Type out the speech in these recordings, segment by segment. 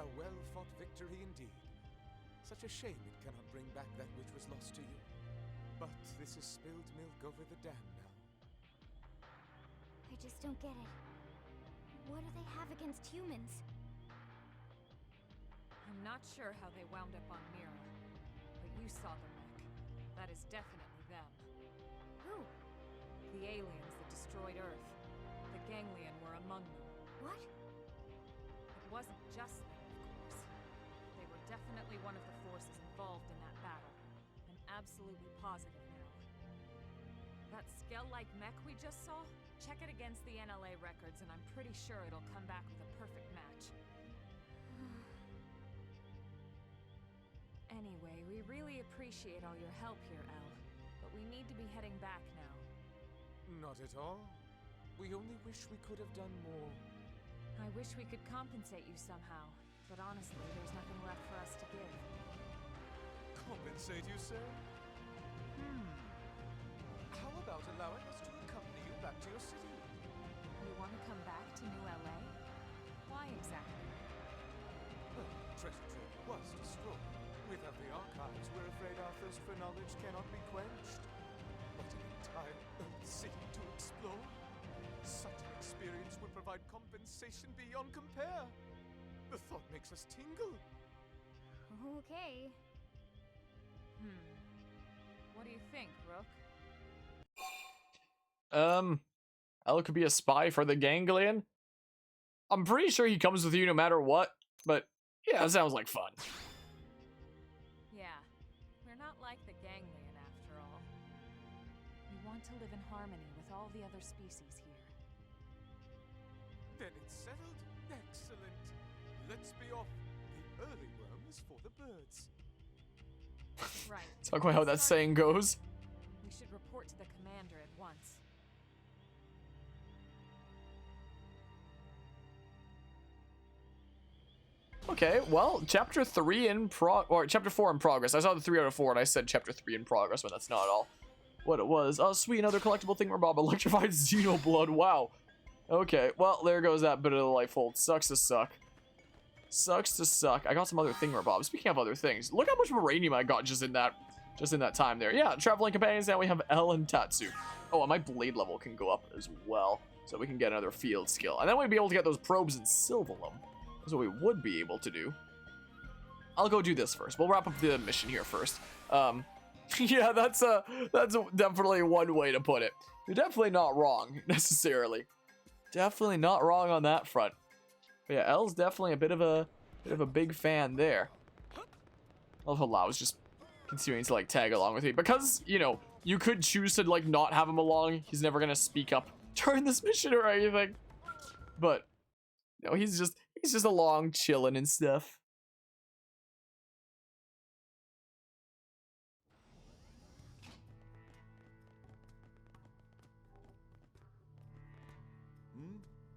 A well-fought victory indeed. Such a shame it cannot bring back that which was lost to you. But this is spilled milk over the dam now. I just don't get it. What do they have against humans? I'm not sure how they wound up on Mira, but you saw the wreck. That is definitely them. Who? The aliens that destroyed Earth. The Ganglion were among them. What? It wasn't just them, of course. They were definitely one of the forces involved in that battle. I'm absolutely positive now. That Skell-like mech we just saw? Check it against the NLA records and I'm pretty sure it'll come back with a perfect match. Anyway, we really appreciate all your help here, Elle. But we need to be heading back now. Not at all. We only wish we could have done more. I wish we could compensate you somehow, but honestly, there's nothing left for us to give. Compensate, you say? How about allowing us to accompany you back to your city? You want to come back to New LA? Why exactly? Well, treasure trove was destroyed. Without the archives, we're afraid our thirst for knowledge cannot be quenched. But an entire Earth city to explore? Such an experience would provide compensation beyond compare. The thought makes us tingle. Okay. What do you think, Rook? Elle could be a spy for the Ganglion. I'm pretty sure he comes with you no matter what, but yeah, it sounds like fun. Yeah, we're not like the Ganglion after all. We want to live in harmony with all the other species here. Then it's settled. Excellent. Let's be off. The early worm is for the birds. Right. It's not quite how that saying goes. We should report to the commander at once. Okay, well, chapter 3 in chapter 4 in progress. I saw the 3 out of 4 and I said chapter 3 in progress, but that's not all what it was. Oh, sweet, another collectible thing, Bob. Electrified Xenoblood. Wow. Okay, well, there goes that bit of the lifehold. Sucks to suck. Sucks to suck. I got some other thingamabob. Speaking of other things, look how much uranium I got just in that time there. Yeah, traveling companions. Now we have Elle and Tatsu. Oh, and my blade level can go up as well, so we can get another field skill, and then we'd be able to get those probes and Silvalum. That's what we would be able to do. I'll go do this first. We'll wrap up the mission here first. Yeah, that's definitely one way to put it. You're definitely not wrong necessarily. Definitely not wrong on that front. But yeah, Elle's definitely a bit of a big fan there. I love how Lau's just continuing to like tag along with me because you know you could choose to like not have him along. He's never gonna speak up during this mission or anything. But you know, he's just along chilling and stuff.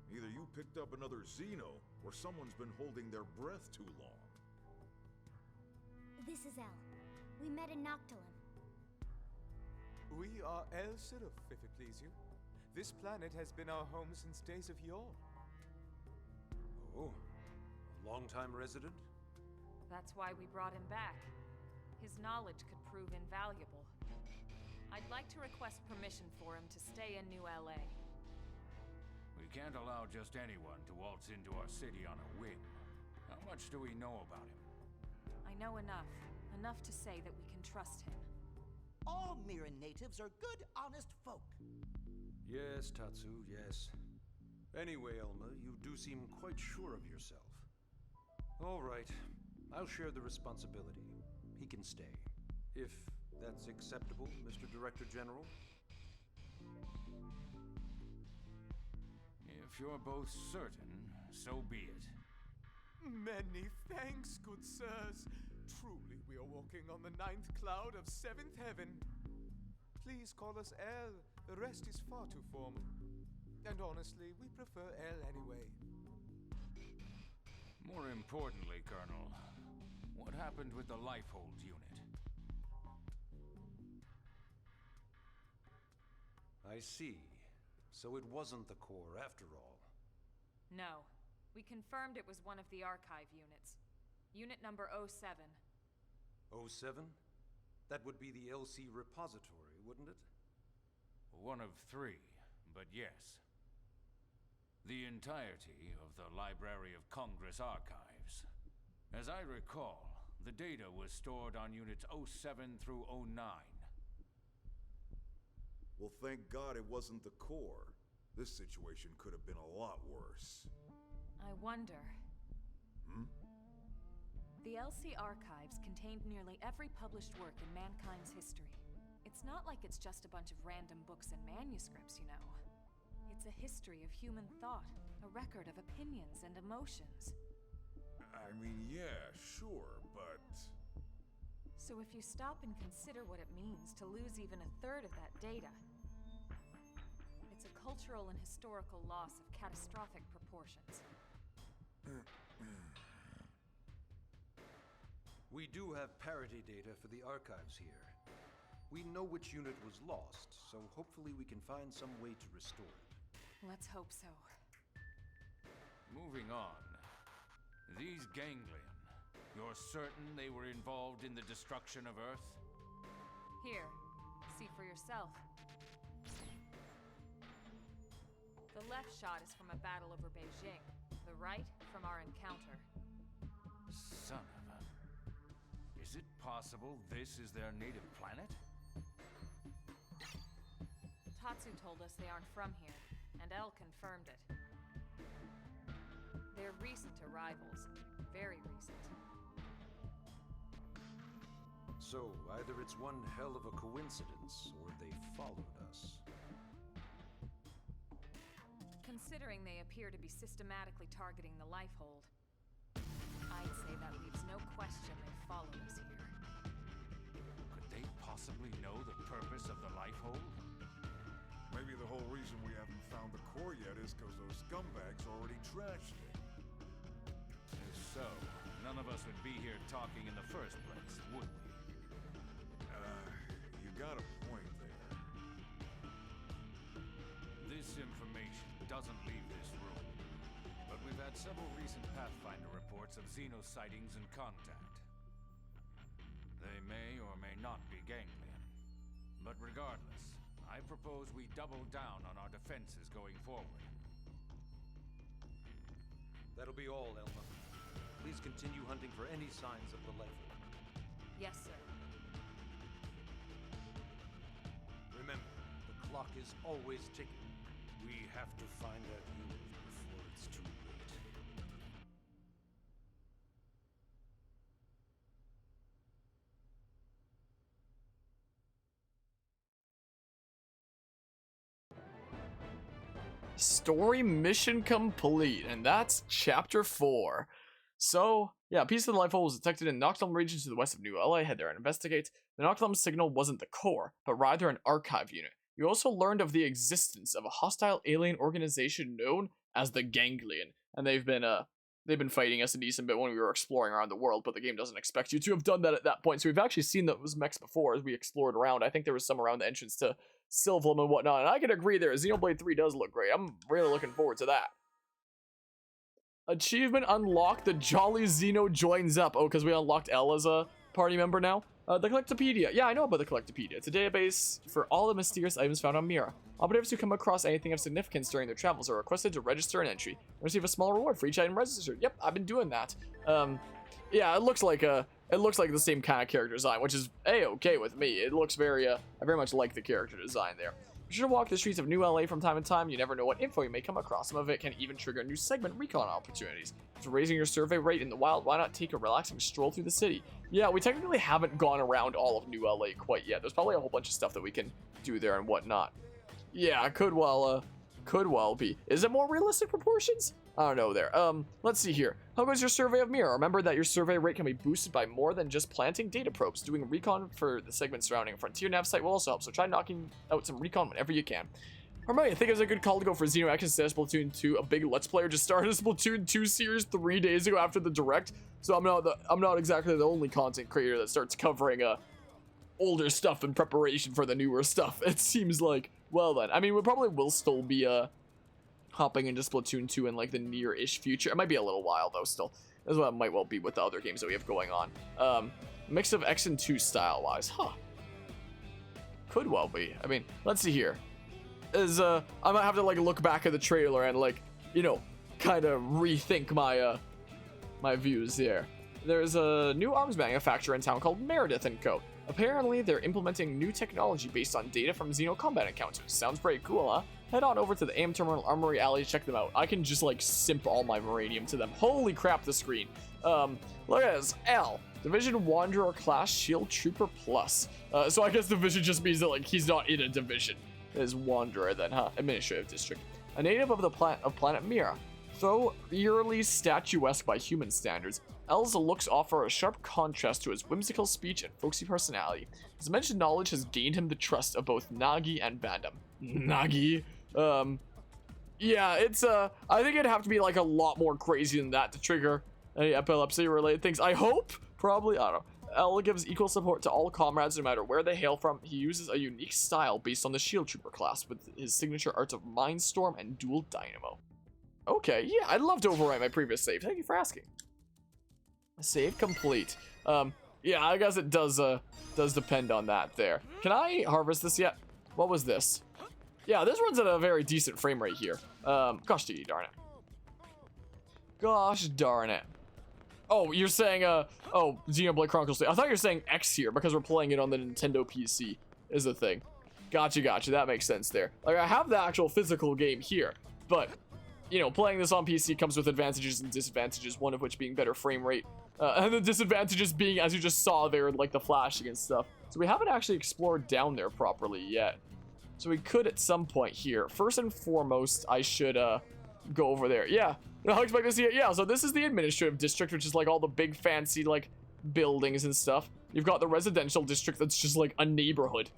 Either you picked up another Xeno, or someone's been holding their breath too long. This is Elle. We met in Noctilum. We are El Siruf, if it please you. This planet has been our home since days of yore. Oh, a long-time resident? That's why we brought him back. His knowledge could prove invaluable. I'd like to request permission for him to stay in New LA. We can't allow just anyone to waltz into our city on a whim. How much do we know about him? I know enough. Enough to say that we can trust him. All Mirren natives are good, honest folk. Yes, Tatsu, yes. Anyway, Elma, you do seem quite sure of yourself. All right, I'll share the responsibility. He can stay. If that's acceptable, Mr. Director General? If you're both certain, so be it. Many thanks, good sirs. Truly, we are walking on the 9th cloud of 7th heaven. Please call us Elle. The rest is far too formal. And honestly, we prefer Elle anyway. More importantly, Colonel, what happened with the lifehold unit? I see. So it wasn't the core after all. No. We confirmed it was one of the archive units. Unit number 07. 07? That would be the LC repository, wouldn't it? One of three, but yes. The entirety of the Library of Congress archives. As I recall, the data was stored on units 07 through 09. Well, thank God it wasn't the core. This situation could have been a lot worse. I wonder. Hmm? The LC archives contained nearly every published work in mankind's history. It's not like it's just a bunch of random books and manuscripts, you know. It's a history of human thought, a record of opinions and emotions. I mean, yeah, sure, but... So if you stop and consider what it means to lose even a third of that data, it's a cultural and historical loss of catastrophic proportions. We do have parity data for the archives here. We know which unit was lost, so hopefully we can find some way to restore it. Let's hope so. Moving on. These ganglion. You're certain they were involved in the destruction of Earth? Here, see for yourself. The left shot is from a battle over Beijing. The right, from our encounter. Son of a... Is it possible this is their native planet? Tatsu told us they aren't from here, and Elle confirmed it. They're recent arrivals. Very recent. So, either it's one hell of a coincidence, or they followed us. Considering they appear to be systematically targeting the lifehold, I'd say that leaves no question they followed us here. Could they possibly know the purpose of the lifehold? Maybe the whole reason we haven't found the core yet is because those scumbags already trashed it. If so, none of us would be here talking in the first place, would we? You got a point there. This information doesn't leave this room, but we've had several recent Pathfinder reports of Xeno sightings and contact. They may or may not be ganglion, but regardless, I propose we double down on our defenses going forward. That'll be all, Elma. Please continue hunting for any signs of the lifehold. Yes, sir. Remember, the clock is always ticking. We have to find that unit before it's too late. Story mission complete, and that's chapter 4. So, yeah, a piece of the lifehold was detected in Noctilum region to the west of New LA. Head there and investigate. The Noctilum signal wasn't the core, but rather an archive unit. You also learned of the existence of a hostile alien organization known as the Ganglion, and they've been fighting us a decent bit when we were exploring around the world, but the game doesn't expect you to have done that at that point. So we've actually seen those mechs before as we explored around. I think there was some around the entrance to Sylvalum and whatnot, and I can agree there. Xenoblade 3 does look great. I'm really looking forward to that. Achievement unlocked. The Jolly Xeno joins up. Oh, because we unlocked Elle as a party member now. The Collectopedia. Yeah, I know about the Collectopedia. It's a database for all the mysterious items found on Mira. Operatives who come across anything of significance during their travels are requested to register an entry and receive a small reward for each item registered. Yep, I've been doing that. Yeah, it looks like the same kind of character design, which is a-okay with me. It looks very, I very much like the character design there. Be sure to walk the streets of New LA from time to time. You never know what info you may come across. Some of it can even trigger new segment recon opportunities. For raising your survey rate in the wild, why not take a relaxing stroll through the city? Yeah, we technically haven't gone around all of New LA quite yet. There's probably a whole bunch of stuff that we can do there and whatnot. Yeah, could well be. Is it more realistic proportions? I don't know there. Let's see here. How goes your survey of Mira? Remember that your survey rate can be boosted by more than just planting data probes. Doing recon for the segment surrounding a Frontier Nav site will also help, so try knocking out some recon whenever you can. Hermione, I think it was a good call to go for Xeno X instead of Splatoon 2. A big Let's Player just started a Splatoon 2 series 3 days ago after the Direct, so I'm not exactly the only content creator that starts covering older stuff in preparation for the newer stuff. It seems like. Well then, I mean, we probably will still be hopping into Splatoon 2 in like the near-ish future. It might be a little while though still. That's what it might well be with the other games that we have going on. Mix of X and 2 style-wise. Huh. Could well be. I mean, let's see here. I might have to like look back at the trailer and like, you know, kind of rethink my my views here. There's a new arms manufacturer in town called Meredith & Co. Apparently, they're implementing new technology based on data from Xeno combat encounters. Sounds pretty cool, huh? Head on over to the AM Terminal Armory Alley to check them out. I can just like simp all my Moranium to them. Holy crap, the screen. Look at this. L. Division Wanderer Class Shield Trooper Plus. So I guess Division just means that like he's not in a division. Is Wanderer then, huh? Administrative District. A native of the planet Mira. Though eerily statuesque by human standards, L's looks offer a sharp contrast to his whimsical speech and folksy personality. His mentioned knowledge has gained him the trust of both Nagi and Bandam. Nagi? Yeah, it's, I think it'd have to be, like, a lot more crazy than that to trigger any epilepsy-related things. I hope? Probably, I don't know. L gives equal support to all comrades no matter where they hail from. He uses a unique style based on the Shield Trooper class with his signature arts of Mindstorm and Dual Dynamo. Okay, yeah, I'd love to overwrite my previous save. Thank you for asking. Save complete. Yeah, I guess it does depend on that there. Can I harvest this yet? What was this? Yeah, this runs at a very decent frame rate here. Gosh darn it. Gosh darn it. Oh, you're saying, oh, Xenoblade Chronicles 2. I thought you were saying X here because we're playing it on the Nintendo PC is a thing. Gotcha. That makes sense there. Like, I have the actual physical game here, but, you know, playing this on PC comes with advantages and disadvantages, one of which being better frame rate. And the disadvantages being, as you just saw there, like the flashing and stuff. So we haven't actually explored down there properly yet. So we could at some point here. First and foremost, I should go over there. Yeah, I expect to see it. Yeah, so this is the administrative district, which is like all the big fancy like buildings and stuff. You've got the residential district that's just like a neighborhood.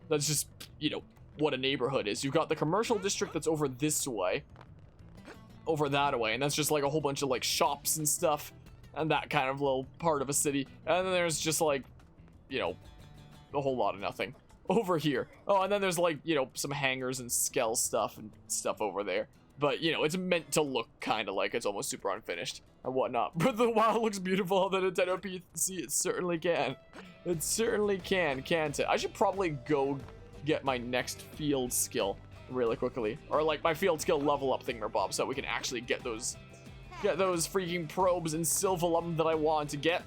That's just, you know, what a neighborhood is. You've got the commercial district that's over this way. Over that way, and that's just like a whole bunch of like shops and stuff. And that kind of little part of a city. And then there's just like, you know, a whole lot of nothing over here. Oh, and then there's like, you know, some hangars and Skell stuff and stuff over there. But, you know, it's meant to look kind of like it's almost super unfinished and whatnot. But the WoW looks beautiful on the Nintendo PC. It certainly can. It certainly can, can't it? I should probably go get my next field skill really quickly. Or like my field skill level up thingamabob so that we can actually get those freaking probes and Sylvalum that I want to get.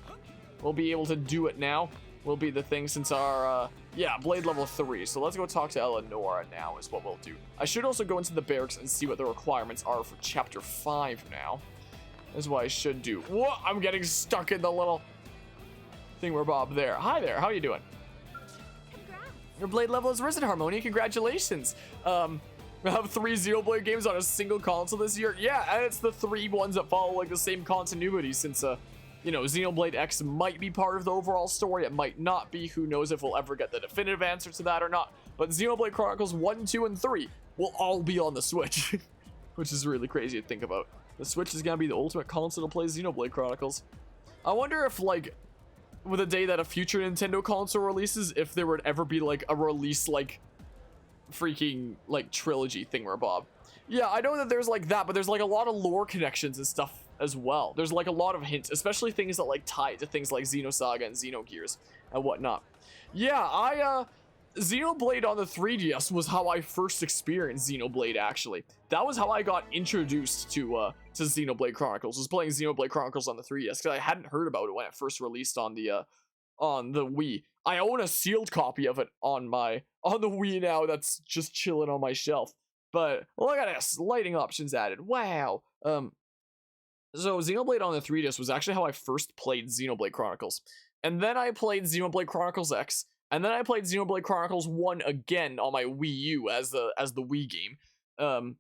We'll be able to do it now. Will be the thing since our, yeah, Blade level 3. So let's go talk to Eleonora now is what we'll do. I should also go into the barracks and see what the requirements are for Chapter 5 now. That's what I should do. Whoa, I'm getting stuck in the little thingamabob there. Hi there, how you doing? Congrats. Your Blade level has risen, Harmonia. Congratulations. We have 3 Xenoblade games on a single console this year. Yeah, and it's the 3 ones that follow like the same continuity since, you know, Xenoblade X might be part of the overall story. It might not be. Who knows if we'll ever get the definitive answer to that or not. But Xenoblade Chronicles 1, 2, and 3 will all be on the Switch, which is really crazy to think about. The Switch is going to be the ultimate console to play Xenoblade Chronicles. I wonder if, like, with the day that a future Nintendo console releases, if there would ever be, like, a release, like, freaking like trilogy thingamabob. Yeah, I know that there's like that, but there's like a lot of lore connections and stuff as well. There's like a lot of hints, especially things that like tie to things like Xenosaga and Xenogears and whatnot. Yeah, Xenoblade on the 3DS was how I first experienced Xenoblade actually. That was how I got introduced to Xenoblade Chronicles, was playing Xenoblade Chronicles on the 3DS, because I hadn't heard about it when it first released on the Wii. I own a sealed copy of it on the Wii now that's just chilling on my shelf. But look at this, lighting options added. Wow. So Xenoblade on the 3DS was actually how I first played Xenoblade Chronicles. And then I played Xenoblade Chronicles X, and then I played Xenoblade Chronicles 1 again on my Wii U as the Wii game. And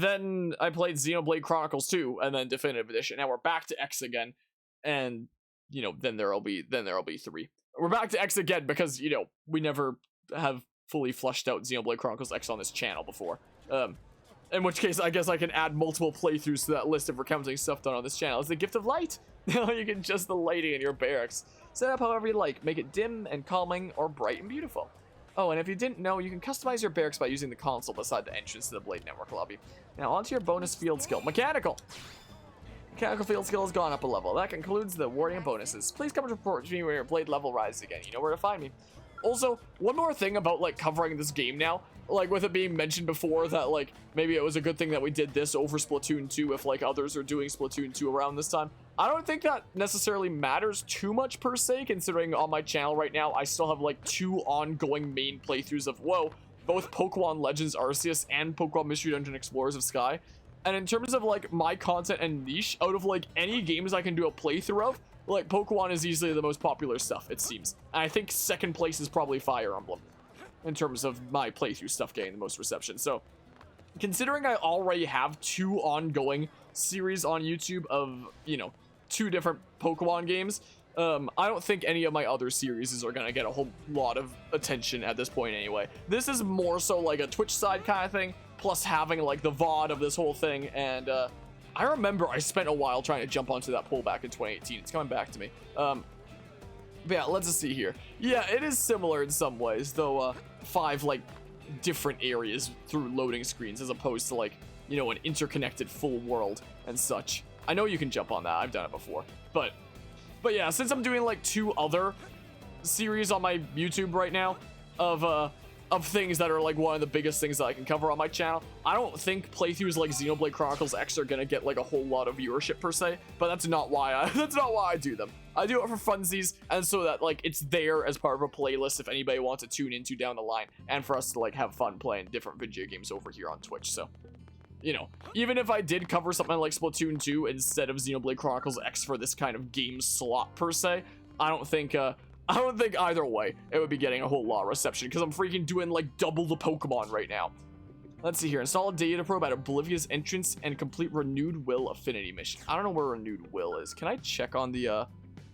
then I played Xenoblade Chronicles 2 and then Definitive Edition. Now we're back to X again, and you know, then there'll be 3. We're back to X again because, you know, we never have fully flushed out Xenoblade Chronicles X on this channel before. In which case, I guess I can add multiple playthroughs to that list if we're counting stuff done on this channel. It's the gift of light. Now you can adjust the lighting in your barracks. Set up however you like. Make it dim and calming or bright and beautiful. Oh, and if you didn't know, you can customize your barracks by using the console beside the entrance to the Blade Network lobby. Now, onto your bonus field skill. Mechanical! Mechanical field skill has gone up a level. That concludes the awarding of bonuses. Please come and report to me when your Blade level rises again. You know where to find me. Also, one more thing about, like, covering this game now. Like, with it being mentioned before that, like, maybe it was a good thing that we did this over Splatoon 2 if, like, others are doing Splatoon 2 around this time. I don't think that necessarily matters too much per se, considering on my channel right now, I still have, like, 2 ongoing main playthroughs of, both Pokemon Legends Arceus and Pokemon Mystery Dungeon Explorers of Sky. And in terms of, like, my content and niche, out of, like, any games I can do a playthrough of, like, Pokemon is easily the most popular stuff, it seems. And I think second place is probably Fire Emblem, in terms of my playthrough stuff getting the most reception. So, considering I already have 2 ongoing series on YouTube of, you know, 2 different Pokemon games, I don't think any of my other series are gonna get a whole lot of attention at this point anyway. This is more so like a Twitch side kind of thing, plus having like the VOD of this whole thing, and I remember I spent a while trying to jump onto that poll back in 2018. It's coming back to me. But yeah, let's just see here. Yeah, it is similar in some ways, though 5 like different areas through loading screens as opposed to like, you know, an interconnected full world and such. I know you can jump on that. I've done it before. But yeah, since I'm doing like 2 other series on my YouTube right now of things that are like one of the biggest things that I can cover on my channel, I don't think playthroughs like Xenoblade Chronicles X are gonna get like a whole lot of viewership per se, but that's not why I do them. I do it for funsies, and so that like it's there as part of a playlist if anybody wants to tune into down the line, and for us to like have fun playing different video games over here on Twitch. So, you know, even if I did cover something like Splatoon 2 instead of Xenoblade Chronicles X for this kind of game slot per se, I don't think either way it would be getting a whole lot of reception, because I'm freaking doing like double the Pokemon right now. Let's see here. Install a data probe at Oblivia's entrance and complete Renewed Will affinity mission. I don't know where Renewed Will is. Can I check on the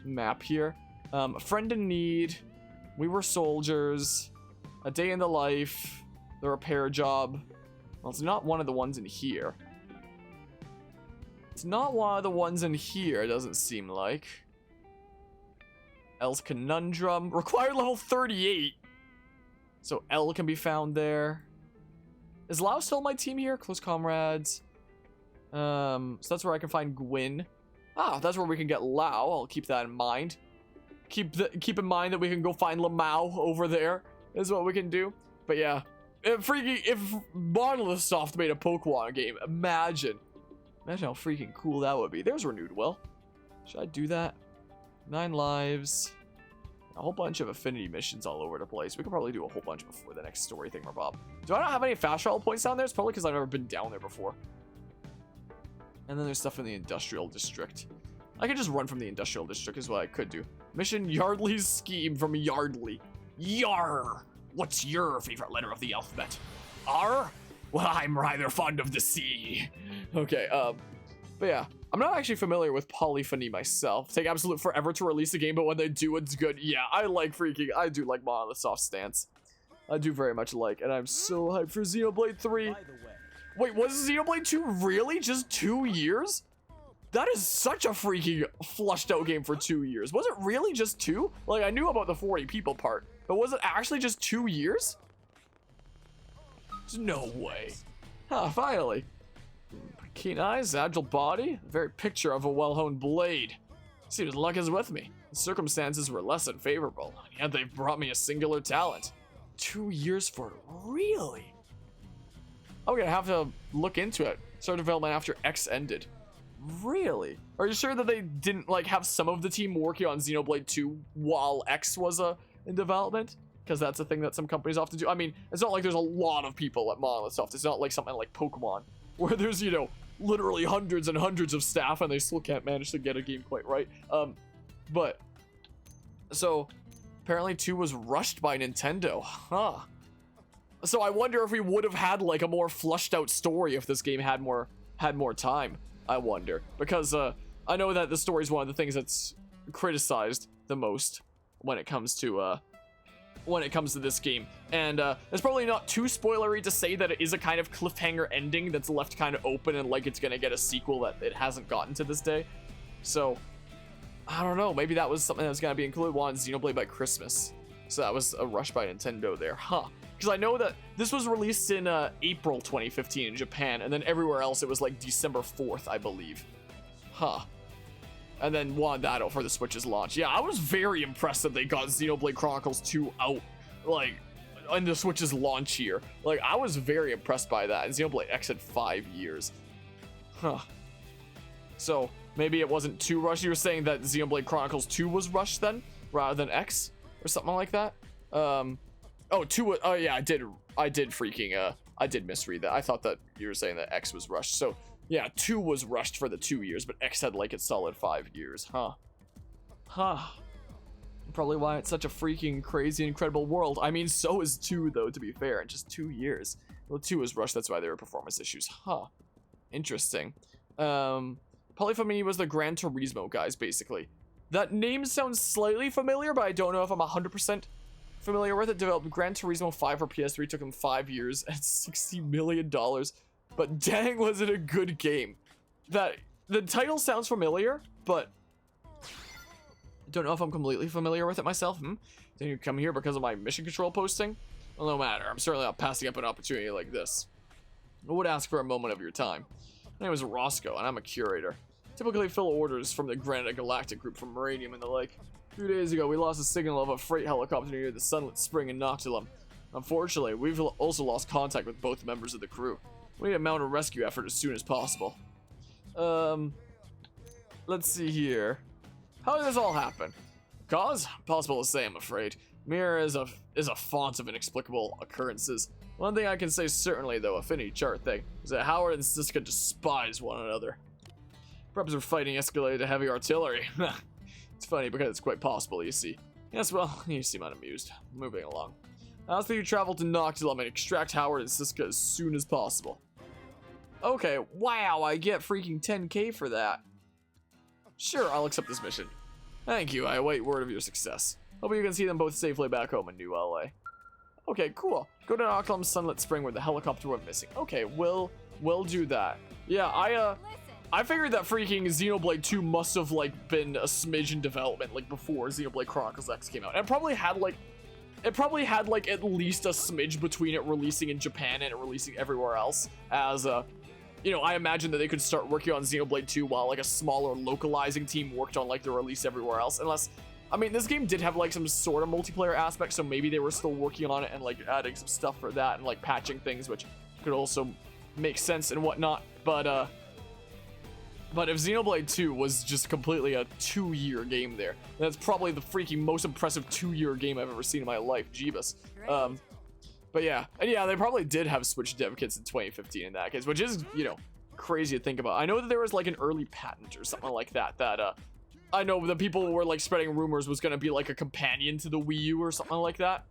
map here? A friend in need, we were soldiers, a day in the life, the repair job. Well, it's not one of the ones in here. It's not one of the ones in here, it doesn't seem like. L's Conundrum. Required level 38. So L can be found there. Is Lau still on my team here? Close comrades. So that's where I can find Gwyn. Ah, that's where we can get Lau. I'll keep that in mind. Keep in mind that we can go find Lamau over there. Is what we can do. But yeah. If Monolith Soft made a Pokemon game, imagine how freaking cool that would be. There's Renewed Will. Should I do that? 9 lives. A whole bunch of affinity missions all over the place. We could probably do a whole bunch before the next story thing, Bob. Do I not have any fast travel points down there? It's probably because I've never been down there before. And then there's stuff in the industrial district. I could just run from the industrial district is what I could do. Mission Yardley's Scheme from Yardley. Yar! What's your favorite letter of the alphabet? R? Well, I'm rather fond of the C. Okay, but yeah. I'm not actually familiar with Polyphony myself. Take absolute forever to release a game, but when they do, it's good. Yeah, I do like Monolith Soft stance. I do very much like, and I'm so hyped for Xenoblade 3. Wait, was Xenoblade 2 really just 2 years? That is such a freaking flushed out game for 2 years. Was it really just 2? Like, I knew about the 40 people part, but was it actually just 2 years? There's no way. Huh, finally. Keen eyes, agile body, the very picture of a well-honed blade. Seems luck is with me. The circumstances were less than favorable, and yet they've brought me a singular talent. 2 years for it, really? I'm gonna have to look into it. Start development after X ended. Really? Are you sure that they didn't like have some of the team working on Xenoblade 2 while X was in development? Because that's a thing that some companies often do. I mean, it's not like there's a lot of people at Monolith Soft. It's not like something like Pokemon, where there's, you know, literally hundreds and hundreds of staff and they still can't manage to get a game quite right. But so apparently 2 was rushed by Nintendo, huh? So I wonder if we would have had like a more flushed out story if this game had more time. I wonder, because I know that the story is one of the things that's criticized the most when it comes to this game, and it's probably not too spoilery to say that it is a kind of cliffhanger ending that's left kind of open and like it's gonna get a sequel that it hasn't gotten to this day. So I don't know, maybe that was something that was gonna be included on Xenoblade by Christmas. So that was a rush by Nintendo there, huh? Because I know that this was released in April 2015 in Japan, and then everywhere else it was like December 4th, I believe. Huh. And then wanted that out for the Switch's launch. Yeah, I was very impressed that they got Xenoblade Chronicles 2 out, like, in the Switch's launch year. Like, I was very impressed by that. And Xenoblade X had 5 years. Huh. So, maybe it wasn't too rushed. You were saying that Xenoblade Chronicles 2 was rushed then, rather than X? Or something like that? Oh, 2, oh yeah, I did misread that. I thought that you were saying that X was rushed. So, yeah, 2 was rushed for the 2 years, but X had like a solid 5 years, huh? Huh. Probably why it's such a freaking crazy, incredible world. I mean, so is 2, though, to be fair, in just 2 years. Well, 2 was rushed, that's why there were performance issues. Huh. Interesting. Polyphony was the Gran Turismo guys, basically. That name sounds slightly familiar, but I don't know if I'm 100% familiar with it. Developed Gran Turismo 5 for PS3, took him 5 years and $60 million. But dang, was it a good game. The title sounds familiar, but I don't know if I'm completely familiar with it myself. Didn't you come here because of my mission control posting? Well, no matter. I'm certainly not passing up an opportunity like this. I would ask for a moment of your time. My name is Roscoe, and I'm a curator. Typically fill orders from the Granite Galactic group from Meridium and the like. 2 days ago, we lost a signal of a freight helicopter near the Sunlit Spring in Noctilum. Unfortunately, we've also lost contact with both members of the crew. We need to mount a rescue effort as soon as possible. Let's see here. How did this all happen? Cause? Possible to say, I'm afraid. Mirror is a font of inexplicable occurrences. One thing I can say certainly, though, affinity chart thing, is that Howard and Siska despise one another. Perhaps their fighting escalated to heavy artillery. It's funny because it's quite possible, you see. Yes, well, you seem unamused. Moving along. I ask that you travel to Noctilum and extract Howard and Siska as soon as possible. Okay, wow, I get freaking 10k for that. Sure, I'll accept this mission. Thank you, I await word of your success. Hope you can see them both safely back home in New LA. Okay, cool. Go to Noctilum Sunlit Spring where the helicopter went missing. Okay, we'll do that. Yeah, I figured that freaking Xenoblade 2 must have like been a smidge in development like before Xenoblade Chronicles X came out. And it probably had like at least a smidge between it releasing in Japan and it releasing everywhere else. As you know, I imagine that they could start working on Xenoblade 2 while like a smaller localizing team worked on like the release everywhere else. Unless, I mean, this game did have like some sort of multiplayer aspect, so maybe they were still working on it and like adding some stuff for that and like patching things, which could also make sense and whatnot. But if Xenoblade 2 was just completely a 2-year game there, that's probably the freaking most impressive 2-year game I've ever seen in my life, Jeebus. But yeah, and yeah, they probably did have Switch dev kits in 2015 in that case, which is, you know, crazy to think about. I know that there was like an early patent or something like that, I know the people were like spreading rumors was gonna be like a companion to the Wii U or something like that,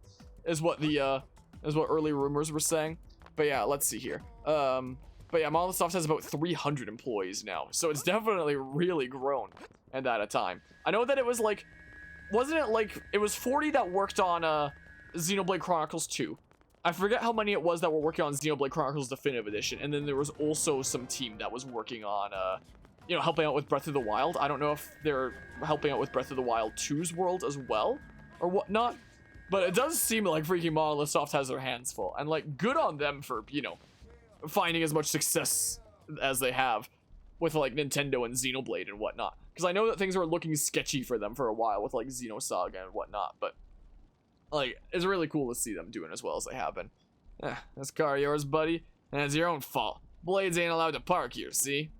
is what early rumors were saying. But yeah, let's see here. But yeah, Monolith has about 300 employees now, so it's definitely really grown at that time. I know that it was like, wasn't it like, it was 40 that worked on Xenoblade Chronicles 2. I forget how many it was that were working on Xenoblade Chronicles Definitive Edition, and then there was also some team that was working on, you know, helping out with Breath of the Wild. I don't know if they're helping out with Breath of the Wild 2's world as well, or whatnot, but it does seem like freaking Monolith Soft has their hands full, and like, good on them for, you know, finding as much success as they have with like Nintendo and Xenoblade and whatnot, because I know that things were looking sketchy for them for a while with like Xenosaga and whatnot, but like it's really cool to see them doing as well as they have been. This car of yours, buddy, and it's your own fault. Blades ain't allowed to park here, see?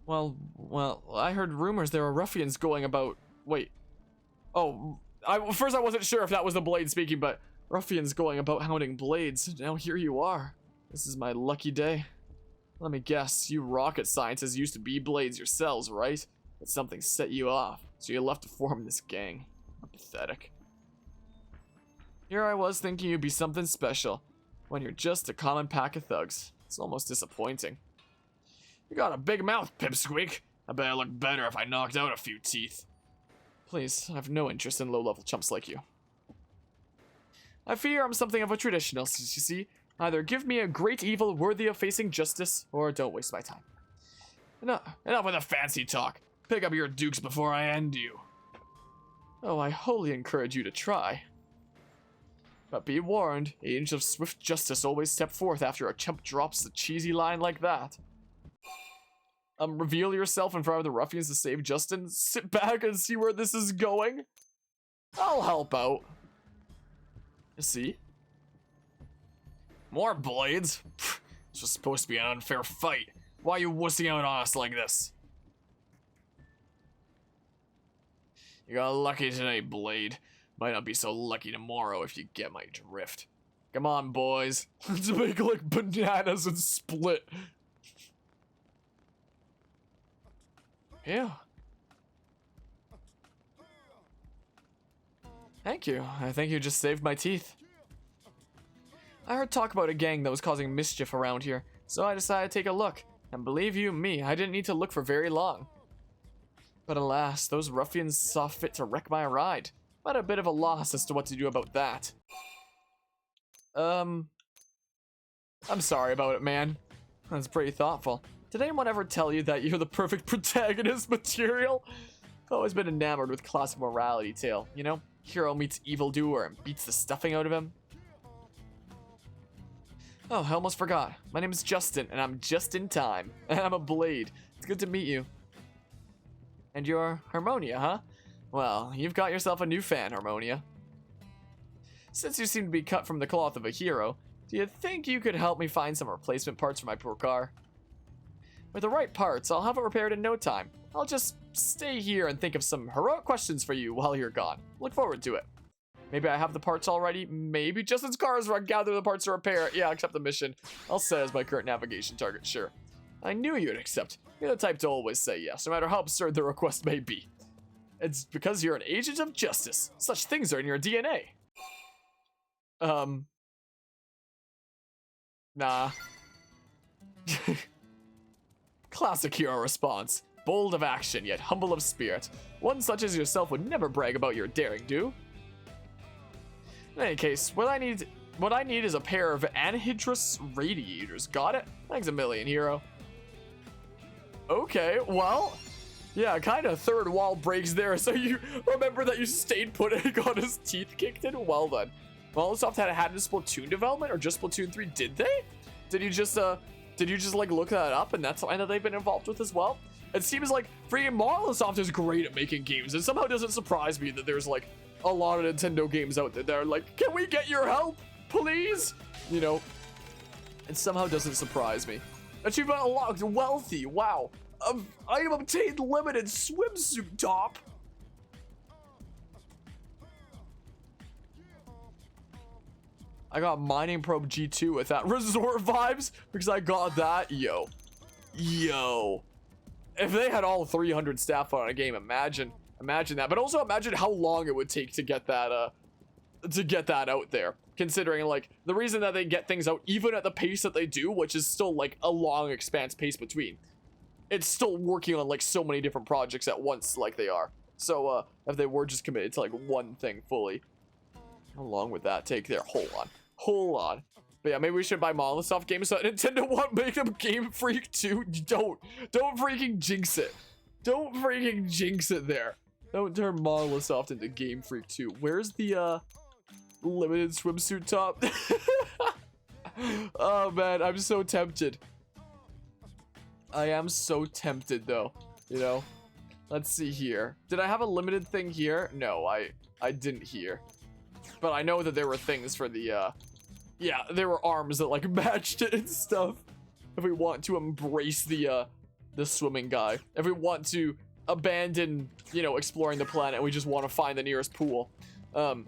Well, I heard rumors there were ruffians going about. Wait, oh, first I wasn't sure if that was the Blade speaking, but ruffians going about hounding Blades. Now here you are. This is my lucky day. Let me guess, you rocket scientists used to be Blades yourselves, right? But something set you off, so you left to form this gang. Pathetic. Here I was thinking you'd be something special, when you're just a common pack of thugs. It's almost disappointing. You got a big mouth, Pipsqueak. I bet I look better if I knocked out a few teeth. Please, I have no interest in low-level chumps like you. I fear I'm something of a traditionalist, you see. Either give me a great evil worthy of facing justice, or don't waste my time. Enough with the fancy talk. Pick up your dukes before I end you. Oh, I wholly encourage you to try. But be warned, agents of swift justice always step forth after a chump drops a cheesy line like that. Reveal yourself in front of the ruffians to save Justin. Sit back and see where this is going. I'll help out. See? More blades? This was supposed to be an unfair fight. Why are you wussing out on us like this? You got lucky today, Blade. Might not be so lucky tomorrow if you get my drift. Come on, boys. Let's make like bananas and split. Yeah. Thank you. I think you just saved my teeth. I heard talk about a gang that was causing mischief around here, so I decided to take a look. And believe you me, I didn't need to look for very long. But alas, those ruffians saw fit to wreck my ride. But a bit of a loss as to what to do about that. I'm sorry about it, man. That's pretty thoughtful. Did anyone ever tell you that you're the perfect protagonist material? I've always been enamored with classic morality tale, you know? Hero meets evildoer and beats the stuffing out of him. Oh, I almost forgot. My name is Justin, and I'm just in time. And I'm a Blade. It's good to meet you. And you're Harmonia, huh? Well, you've got yourself a new fan, Harmonia. Since you seem to be cut from the cloth of a hero, do you think you could help me find some replacement parts for my poor car? With the right parts, I'll have it repaired in no time. I'll just stay here and think of some heroic questions for you while you're gone. Look forward to it. Maybe I have the parts already. Maybe Justin's car is where I gather the parts to repair it. Yeah, accept the mission. I'll set as my current navigation target, sure. I knew you'd accept. You're the type to always say yes, no matter how absurd the request may be. It's because you're an agent of justice. Such things are in your DNA. Nah. Classic hero response. Bold of action, yet humble of spirit. One such as yourself would never brag about your daring do. In any case, what I need is a pair of anhydrous radiators. Got it? Thanks a million, hero. Okay, well, yeah, kind of third wall breaks there. So you remember that you stayed put and got his teeth kicked in? Well done. Monolith had a hand in Splatoon development or just Splatoon 3? Did they? Did you just like look that up and that's something that they've been involved with as well? It seems like freaking Monolith is great at making games. It somehow doesn't surprise me that there's like a lot of Nintendo games out there that are like, can we get your help, please? You know, it somehow doesn't surprise me. Achievement unlocked, wealthy, wow. Item obtained limited swimsuit top. I got Mining Probe G2 with that. Resort vibes, because I got that. Yo. If they had all 300 staff on a game, imagine that. But also imagine how long it would take to get that out there. Considering like the reason that they get things out even at the pace that they do, which is still like a long expanse pace between. It's still working on like so many different projects at once like they are. So if they were just committed to like one thing fully, how long would that take there? Hold on. But yeah, maybe we should buy Monolith Soft games so that Nintendo won't make them Game Freak too. Don't freaking jinx it. Don't freaking jinx it there. Don't turn Monolith Soft into Game Freak 2. Where's the limited swimsuit top? Oh man, I'm so tempted. I am so tempted though, you know. Let's see here. Did I have a limited thing here? No, I didn't here. But I know that there were things for the yeah, there were arms that like matched it and stuff. If we want to embrace the swimming guy. If we want to abandon, you know, exploring the planet and we just want to find the nearest pool. But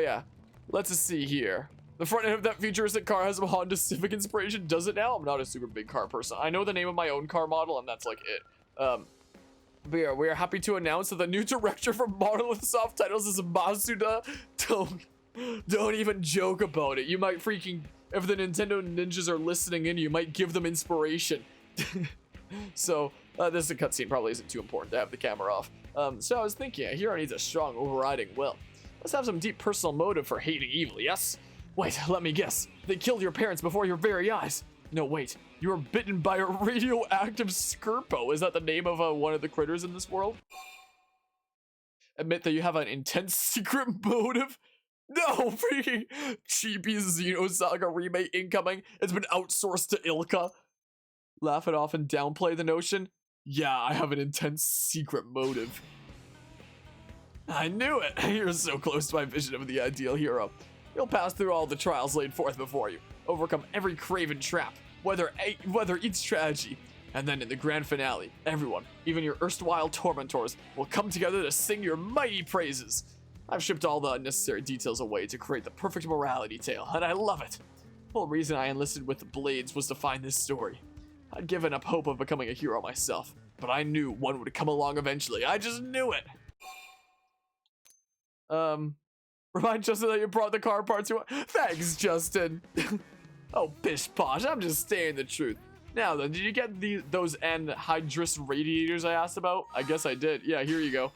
yeah, let's just see here. The front end of that futuristic car has some Honda Civic inspiration. Does it now? I'm not a super big car person. I know the name of my own car model and that's like it. But yeah, we are happy to announce that the new director for Monolith Soft Titles is Masuda. Don't even joke about it. You might freaking, if the Nintendo ninjas are listening in, you might give them inspiration. So, this is a cutscene, probably isn't too important to have the camera off. So I was thinking, a hero needs a strong overriding will. Let's have some deep personal motive for hating evil, yes? Wait, let me guess. They killed your parents before your very eyes. No, wait. You were bitten by a radioactive Skirpo. Is that the name of one of the critters in this world? admit that you have an intense secret motive? No, freaking cheapy Xenosaga remake incoming. It's been outsourced to Ilka. Laugh it off and downplay the notion. Yeah, I have an intense secret motive. I knew it! You're so close to my vision of the ideal hero. You'll pass through all the trials laid forth before you, overcome every craven trap, weather each tragedy, and then in the grand finale, everyone, even your erstwhile tormentors, will come together to sing your mighty praises. I've stripped all the unnecessary details away to create the perfect morality tale, and I love it. The whole reason I enlisted with the Blades was to find this story. I'd given up hope of becoming a hero myself, but I knew one would come along eventually. I just knew it. Remind Justin that you brought the car parts you want. Thanks, Justin. Oh, bish posh, I'm just saying the truth. Now then, did you get those anhydrous radiators I asked about? I guess I did. Yeah, here you go.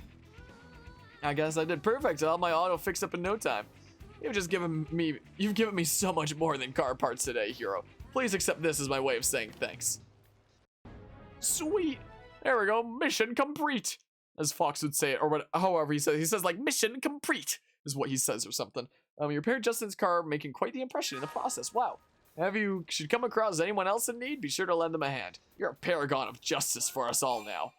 I guess I did. Perfect. I'll have my auto fixed up in no time. You've given me so much more than car parts today, hero. Please accept this as my way of saying thanks. Sweet. There we go. Mission complete. As Fox would say it, or what, however he says. He says like mission complete is what he says or something. You repaired Justin's car, making quite the impression in the process. Wow. If you should come across anyone else in need, be sure to lend them a hand. You're a paragon of justice for us all now.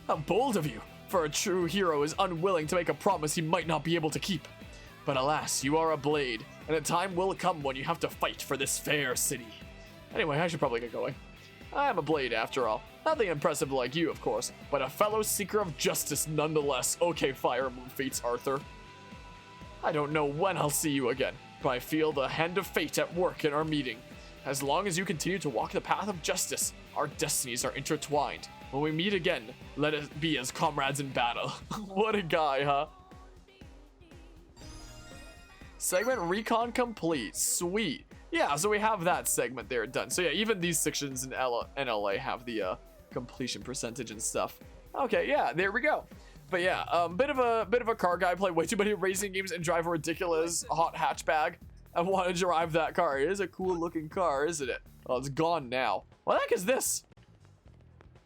How bold of you, for a true hero is unwilling to make a promise he might not be able to keep. But alas, you are a blade, and a time will come when you have to fight for this fair city. Anyway, I should probably get going. I am a blade after all. Nothing impressive like you, of course, but a fellow seeker of justice nonetheless. Okay, Fire Emblem Fates Arthur. I don't know when I'll see you again, but I feel the hand of fate at work in our meeting. As long as you continue to walk the path of justice, our destinies are intertwined. When we meet again, let us be as comrades in battle. What a guy, huh? Segment recon complete. Sweet. Yeah, so we have that segment there done. So yeah, even these sections in NLA have the completion percentage and stuff. Okay, yeah, there we go. But yeah, bit of a car guy, play way too many racing games and drive a ridiculous hot hatchback. I want to drive that car. It is a cool looking car, isn't it? Oh, it's gone now. What the heck is this?